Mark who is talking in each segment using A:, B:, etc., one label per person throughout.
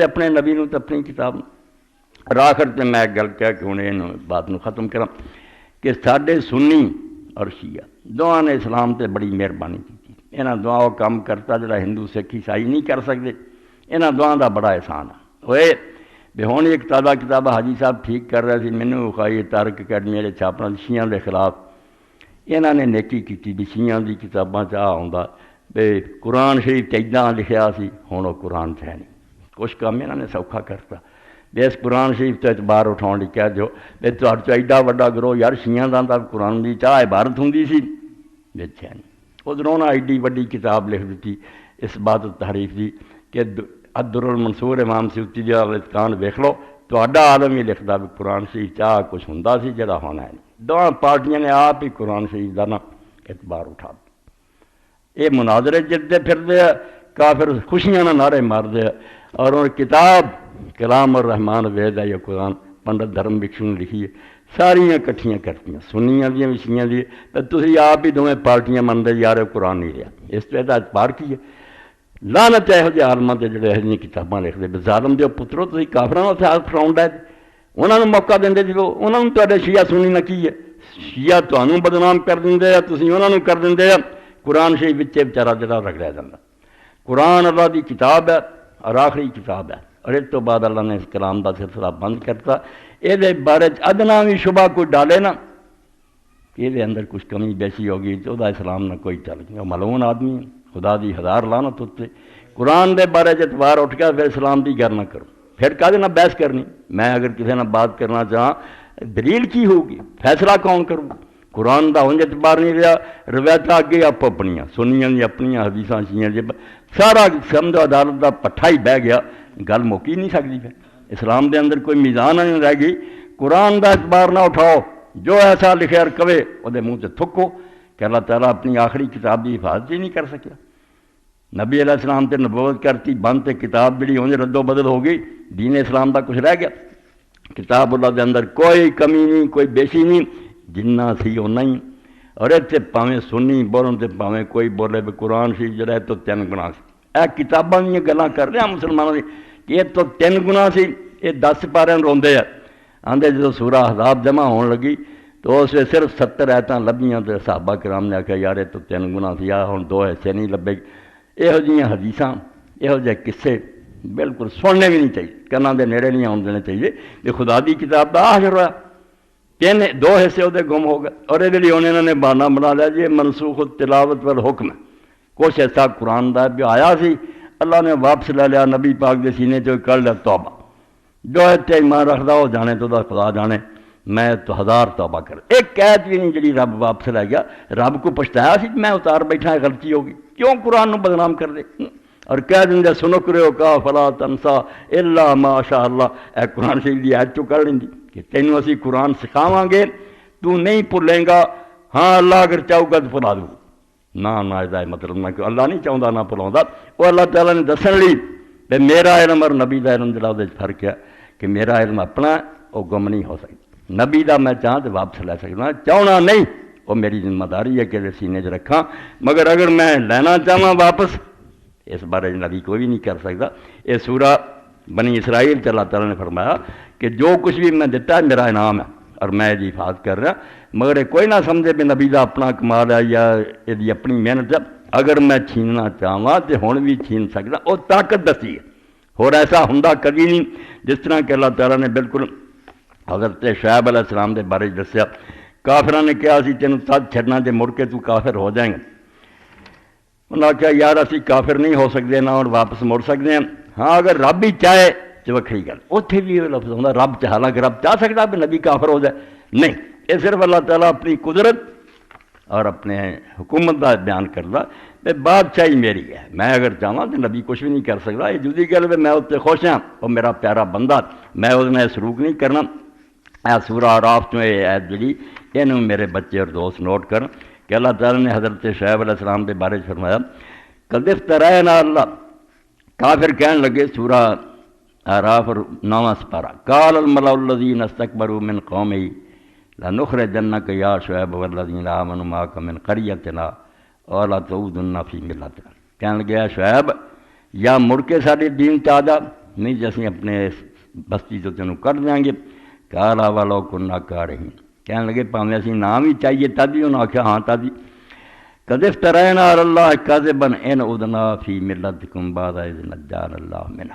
A: اپنے نبی نو تے اپنی کتاب اور آخر تے میں ایک گل کہہ کہ ہوں یہ بات نو ختم کراں کہ ساڈے سنی اور شیعہ دونوں نے اسلام تے بڑی مہربانی کی. یہاں دعا وہ کام کرتا جڑا ہندو سکھ عیسائی نہیں کر سکتے. یہاں دعا دا بڑا احسان ہے ہوئے بھی ہوں ایک تازہ کتاب حاجی صاحب ٹھیک کر رہے تھے مینوں وکھائی تارک اکیڈمی والے چھاپنا شیعہ کے خلاف. یہاں نے نیکی کی بھی شیعہ دی کتاباں چاہ آؤں بھی قرآن شریف چاہیدہ لکھیا سی ہوں وہ قرآن ہے نہیں. کچھ کام یہاں نے سوکھا کرتا بھی اس قرآن شریف تو اعتبار اٹھاؤ لی کہہ جو بھی تو ایڈا وڈا گروہ یار شیعہ دا قرآن کی چاہ عبارت ہوں سی بچ ہے نہیں. ادھروں نے ایڈی وڈی کتاب لکھ دیتی اس بات تحریف دی کہ الدر المنصور امام سیوطی دی اتقان ویکھ لو تہاڈا عالم ہی لکھدا بھی قرآن شریف چاہ کچھ ہوں سی جڑا ہونا ہے نہیں. دونوں پارٹیاں نے آپ ہی قرآن شریف کا نا اعتبار اٹھا یہ مناظرے جتنے پھرتے کافر خوشیاں نہ نعرے مارتے اور ان کتاب کلام الرحمان وید ہے یہ قرآن پنڈت دھرم بکشو نے لکھی ہے ساریاں کٹھیاں کرتی سنیاں دیاں وشیاں دی تو تسی آپ ہی دونیں پارٹیاں منتے یار قرآن نہیں رہا اس پہ اعتبار کی ہے. لعنت یہو جہے عالماں تے جڑے یہو جہاں کتاباں لکھتے بھی ظالم دیو پترو تسی کافراں نال ہاتھ فراؤنڈ ہے انہاں نوں موقع دیندے جی انہاں نوں تہاڈے شیعہ سنی نہ کی ہے شیعہ تانوں بدنام کر دیندے ہیں تسی انہاں نوں کر دیندے ہیں. قرآن شریف وچے بیچارہ جڑا رگڑیا جاندا قرآن اللہ دی کتاب ہے اور آخری کتاب ہے اور اس تو بعد اللہ نے اس کلام دا سلسلہ بند کرتا. یہ بارے ادنا بھی شبہ کوئی ڈالے نا کہ یہ اندر کچھ کمی بیسی ہوگی تو وہ اسلام نہ کوئی چل گیا. ملعون آدمی ہے خدا دی ہزار لعنت ہوتے. قرآن دے بارے اعتبار اٹھ گیا پھر اسلام دی گر نہ کرو پھر کہتے نہ بحث کرنی. میں اگر کسی نے بات کرنا چاہاں دلیل کی ہوگی فیصلہ کون کروں. قرآن دا انج اعتبار نہیں رہا روایت اگے آپ اپنیاں سنیاں دی اپنیاں حدیثاں شیعہ دی سارا سمجھو عدالت دا پٹھا ہی بہ گیا گل موکی نہیں سکتی. پھر اسلام دے اندر کوئی میزان نہیں رہ گئی. قرآن دا اعتبار نہ اٹھاؤ جو ایسا لکھے اور کہے وہ منہ سے تھکو کہ اللہ تعالیٰ اپنی آخری کتاب کی حفاظت ہی نہیں کر سکیا. نبی علیہ السلام تے نبوت کرتی بند تے کتاب جڑی انج رد و بدل ہو گئی دین اسلام دا کچھ رہ گیا. کتاب اللہ دے اندر کوئی کمی نہیں کوئی بیشی نہیں جنہ سی اونا ہی. اور اتنے پاویں سنی بولن تے پاویں کوئی بولے بھی قرآن شریف جڑا ہے تو 3 گنا سی. اے کتاباں دیا گلاں کر رہے ہیں مسلمانوں کی کہ یہ تو 3 گنا سی. یہ 10 پارے روندے ہیں آندے جدو سورہ احزاب جمع ہون لگی تو اس میں صرف 70 آیتاں لبھیاں تو صحابہ کرام نے آخیا یار یہ تو 3 گنا سی آ ہن 2 حصے نہیں لبے. یہو جہاں حدیثاں یہو جہے قصے بالکل سننے بھی نہیں چاہیے کناں دے نیڑے نہیں آن دینے چاہیے. یہ خدا دی کتاب دا آخر ہوا 2 حصے وہ گم ہو گئے اور یہ لیے انہوں نے بہانہ بنا لیا جی منسوخ التلاوت والحکم ہے. کچھ ایسا قرآن دا بھی آیا سی اللہ نے واپس لے لیا نبی پاک دے سینے چ کر لیا توبہ جو اتنے ایمان رکھدا وہ جانے تو دا خدا جانے میں تو 1000 توبہ کر. ایک قید بھی نہیں جڑی رب واپس لے گیا. رب کو پچھتایا سی میں اتار بیٹھا غلطی ہوگی کیوں قرآن نو بدنام کر دے اور کہہ دیں سنکرو کا فلا تنسا الا ما شاء اللہ. اے قرآن شریف دی آیت چو کر لیں کہ تینوں اسی قرآن سکھاواں گے تو نہیں بھولیں گا. ہاں اللہ اگر چاہو گا تو بھلا دوں نہ یہ مطلب نہ کہ اللہ نہیں چاہتا نہ بھلاؤں. وہ اللہ تعالیٰ نے دسن لی بے میرا علم اور نبی دا علم جڑا فرق ہے کہ میرا علم اپنا وہ گم نہیں ہو سکتا. نبی دا میں چاہاں تو واپس لے سکتا چاہنا نہیں وہ میری ذمہ داری ہے کہ سینے چ رکھاں. مگر اگر میں لینا چاہواں واپس اس بارے نبی کوئی بھی نہیں کر سکتا. یہ سورہ بنی اسرائیل اللہ تعالیٰ نے فرمایا کہ جو کچھ بھی میں دیتا ہے میرا انعام ہے اور میں یہ حفاظت کر رہا. مگر یہ کوئی نہ سمجھے بھی نبی دا اپنا کمال ہے یا یہ اپنی محنت ہے. اگر میں چھیننا چاہواں تو ہن بھی چھین سکتا. وہ طاقت دسی ہے اور ایسا ہوندا کبھی نہیں. جس طرح کہ اللہ تعالیٰ نے بالکل حضرت شعیب علیہ السلام دے بارے دسیا کافراں نے کہا سی تینوں تد چھڈنا جے مڑ کے تو کافر ہو جائیں گے. انہوں نے کہا یار اسی کافر نہیں ہو سکتے نہ اور واپس مڑ سکتے ہیں. ہاں اگر رب ہی چاہے تو وکری گل اتنے بھی یہ لفظ ہوتا رب چاہ حالانکہ رب چاہ سکتا بھی نبی کافر ہو جائے نہیں. یہ صرف اللہ تعالیٰ اپنی قدرت اور اپنے حکومت کا بیان کرتا کہ بادشاہی میری ہے میں اگر چاہواں تو نبی کچھ بھی نہیں کر سکتا. یہ جدی گل ہے میں اس سے خوش ہاں وہ میرا پیارا بندہ میں اس نے سلوک نہیں کرنا. سورہ اعراف چوں یہ ایت جڑی یہ میرے بچے اور دوست نوٹ کر کہ اللہ تعالیٰ نے حضرت شعیب علیہ السلام کے بارے فرمایا قد افترینا اللہ کافر کہنے لگے سورہ اعراف 9واں سپارہ قال الملأ الذین استکبروا من قومہ لنخرجنک یا شعیب والذین آمنوا معک من قریتنا ولا تعودن فی ملتنا. کہنے لگے شعیب یا مڑ کے ساڈے دین تے آ جا نہیں جی اسی اپنے بستی تو تینوں کر دیں گے. کالا والو کنہ کا رہی کہنے لگے پاویں اسی نام ہی چاہیے تدی. انہوں نے آخیا ہاں تدی. قد افترینا علی اللہ کذبا ان عدنا فی ملتکم بعد اذ نجانا اللہ منہ.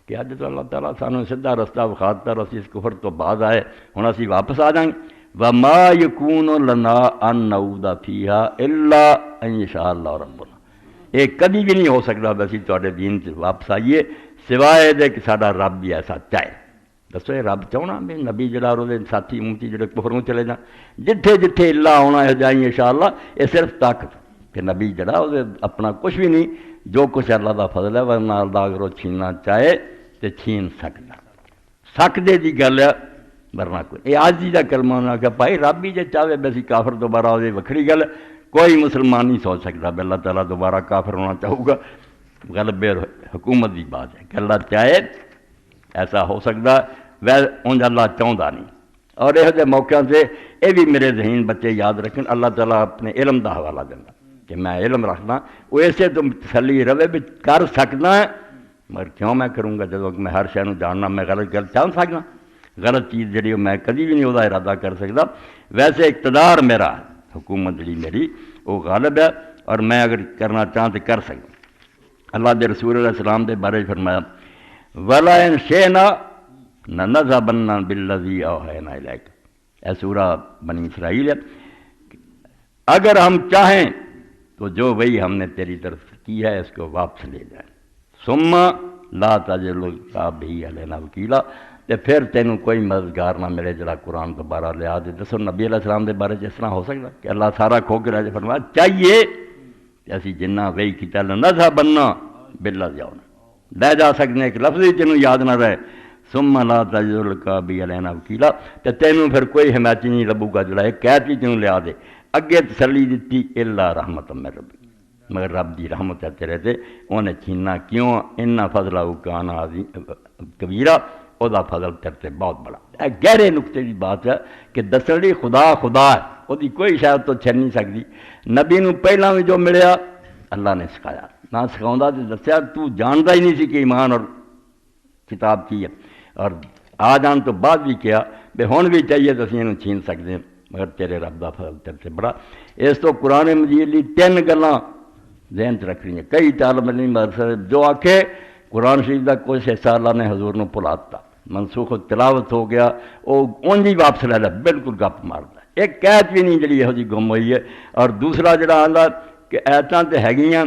A: کہ اج تو اللہ تعالیٰ سانوں سیدھا رستہ وکھاتا اور اسی اس کفر تو بعد آئے ہن اسی واپس آ جائیں گے. وما یکون لنا ان نعود فیہا الا ان یشاء اللہ ربنا. یہ کبھی بھی نہیں ہو سکتا اسی تواڈے دین سے واپس آئیے سوائے دے کہ ساڈا رب بھی ایسا چاہے. دسو یہ رب چاہنا بھی نبی جڑا اور ساتھی امتی جڑے کفر میں چلے جان جتھے جتھے اللہ ہونا ہے جائیں انشاءاللہ. یہ صرف طاقت کہ نبی جڑا وہ اپنا کچھ بھی نہیں جو کچھ اللہ دا فضل ہے ورنہ اللہ اگر وہ چھیننا چاہے تو چھین سکتا. سکدے دی گل ہے ورنہ کوئی. یہ آج دا کلمہ انہوں نے کہا بھائی رب ہی جے چاہے بسی کافر دوبارہ ہو جائے وکھری گل. کوئی مسلمان نہیں سوچ سکتا بھی اللہ تعالیٰ دوبارہ کافر ہونا چاہوں گا. غلبے حکومت کی بات ہے کہ اللہ چاہے ایسا ہو سکتا ویسے انج اللہ چاہتا نہیں. اور یہ جے موقع سے یہ بھی میرے ذہین بچے یاد رکھیں اللہ تعالیٰ اپنے علم دا حوالہ دینا کہ میں علم رکھنا وہ ایسے تو تسلی رہے بھی کر سکنا ہے مگر کیوں میں کروں گا جب میں ہر شے نوں جاننا میں غلط گل چاہ سکنا. غلط چیز جڑی میں کبھی بھی نہیں وہ ارادہ کر سکتا. ویسے اقتدار میرا حکومت جڑی میری وہ غالب ہے اور میں اگر کرنا چاہوں تو کر سکوں. اللہ دے رسول علیہ السلام دے بارے فرمایا وَلَا إِن شِئْنَا لَنَذْهَبَنَّ بِالَّذِي أَوْحَيْنَا إِلَيْكَ. اے سورہ بنی اسرائیل ہے. اگر ہم چاہیں تو جو وہی ہم نے تیری طرف کی ہے اس کو واپس لے جائیں. ثُمَّ لَا تَجِدُ بِهِ عَلَيْنَا وَكِيلًا. تو پھر تینوں کوئی مددگار نہ ملے جڑا قرآن دوبارہ لیا دے. دسو نبی علیہ السلام دے بارے جس طرح ہو سکتا کہ اللہ سارا کھو کے رہ فرمایا چاہیے کہ اسی جنہ وہی کیتا لنذهبن بالذی لے جا سکنے ایک لفظ ہی تینوں یاد نہ رہے. ثم لا تجد بِهِ عَلَيْنَا وَكِيلًا. تو تینوں پھر کوئی حمایتی نہیں لبو گا جڑا ایک قید بھی تینوں لیا دے. اگے تسلی دیتی الا رحمت من ربی مگر رب دی رحمت ہے تیرے تے انہیں چھیننا کیوں. ان فضلہ کان عظیم کبیرہ او دا فضل تیرے تے بہت بڑا. گہرے نقطے کی بات ہے کہ دسلی خدا خدا ہے وہ دی کوئی شاید تو چھن نہیں سکتی. نبی نو پہلا بھی جو ملیا اللہ نے سکھایا نہ سکھاؤں تو دسیا تو جانتا ہی نہیں سی کہ ایمان اور کتاب کی ہے. اور آ جان تو بعد بھی کیا بے ہون بھی چاہیے تو اسی انہوں چھین سکتے ہیں مگر تیرے رب دا فضل تیرے سے بڑا. اس تو قرآن مجید لی 3 گلاں ذہن چ رکھ رہی ہیں. کئی طالب علم جو آکھے قرآن شریف دا کوئی حصہ اللہ نے حضور نو بھلاتا منسوخ تلاوت ہو گیا وہ اونج ہی واپس لے لے بالکل گپ مارتا. ایک قید بھی نہیں جڑی یہو جی گم ہوئی ہے. اور دوسرا جڑا آندا کہ ایتاں تے ہیگیاں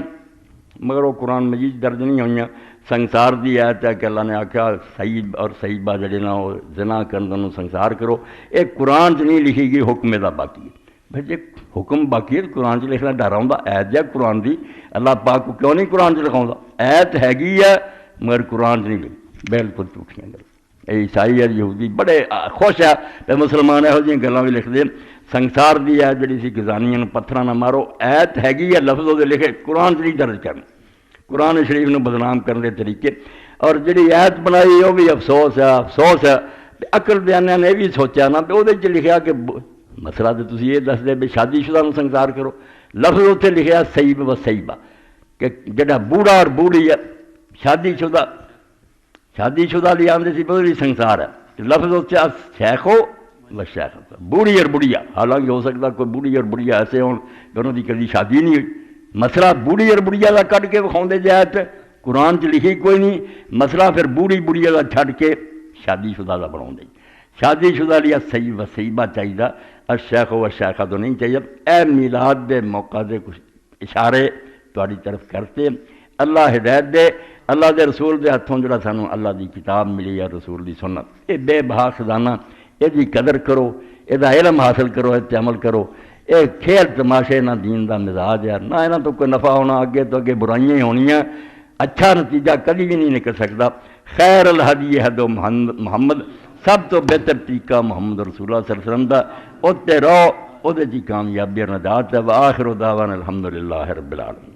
A: مگر وہ قرآن مجید درج نہیں ہوئیاں. سنسار دی آیت ہے کہ اللہ نے آکھا سیب اور سیبہ جڑے نا وہ زنا کرن سنسار کرو. ایک قرآن چ نہیں لکھی گئی حکم دا باقی ہے. بھائی جی حکم باقی ہے قرآن چ لکھنا ڈراؤں ایت جا قرآن دی اللہ پاک کو کیوں نہیں قرآن چ لکھاؤں. ایت ہیگی ہے مگر قرآن چ نہیں لکھی. بالکل جھوٹیاں گل. عیسائی ہے یہودی بڑے خوش ہے کہ مسلمان یہو جی گلاں بھی لکھ دیں. سنسار دی ایت جڑی سی کہ زانیاں پتھراں نہ مارو ایت ہیگی ہے لفظ وہ لکھے قرآن چ نہیں درج کرنا. قرآن شریف نو بدنام کرنے کے طریقے. اور جڑی ایت بنائی وہ بھی افسوس ہے افسوس ہے. عقل بیانیاں نے بھی سوچا نا تو وہ لکھا کہ مسئلہ تو تسی یہ دس دے بھی شادی شدہ نو سنسار کرو. لفظ اتنے لکھا سیب و سیبہ کہ جڑا بوڑھا اور بوڑھی ہے شادی شدہ لی آندے سی بڑی سنسار ہے. لفظ اتنے شیخ ہو و شیخ بوڑھی اور بڑھیا. حالانکہ ہو سکتا کوئی بوڑھی اور بڑھیا ایسے ہوں دونوں کی کبھی شادی نہیں ہوئی. مسئلہ بوڑھی اور بڑھیا کا کٹ کے وکھاؤں دے جائے تو قرآن چ لکھی کوئی نہیں. مسئلہ پھر بوڑھی بڑھیا کا چھڈ کے شادی شدہ کا بناؤں دے. شادی شدہ لیا سیب و سیبہ چاہیے الشیخ و شیخہ تو نہیں چاہیے. اے میلاد دے موقع دے کچھ اشارے تہاڈی طرف کرتے. اللہ ہدایت دے. اللہ دے رسول دے ہاتھوں جڑا سانوں اللہ دی کتاب ملی ہے رسول دی سنت یہ بے بہا خزانہ یہ قدر کرو یہ علم حاصل کرو یہ عمل کرو. یہ کھیل تماشے نہ دین دا مزاج ہے نہ یہاں تو کوئی نفع ہونا اگے تو اگے برائیاں ہی ہونیاں. اچھا نتیجہ کبھی بھی نہیں نکل سکتا. خیر الہدی ہدو محمد سب تو بہتر طریقہ محمد رسول اللہ صلی اللہ علیہ وسلم دا اتنے رہو وہ کامیابی اور نجات ہے. وآخر دعوانا الحمدللہ رب العالمین.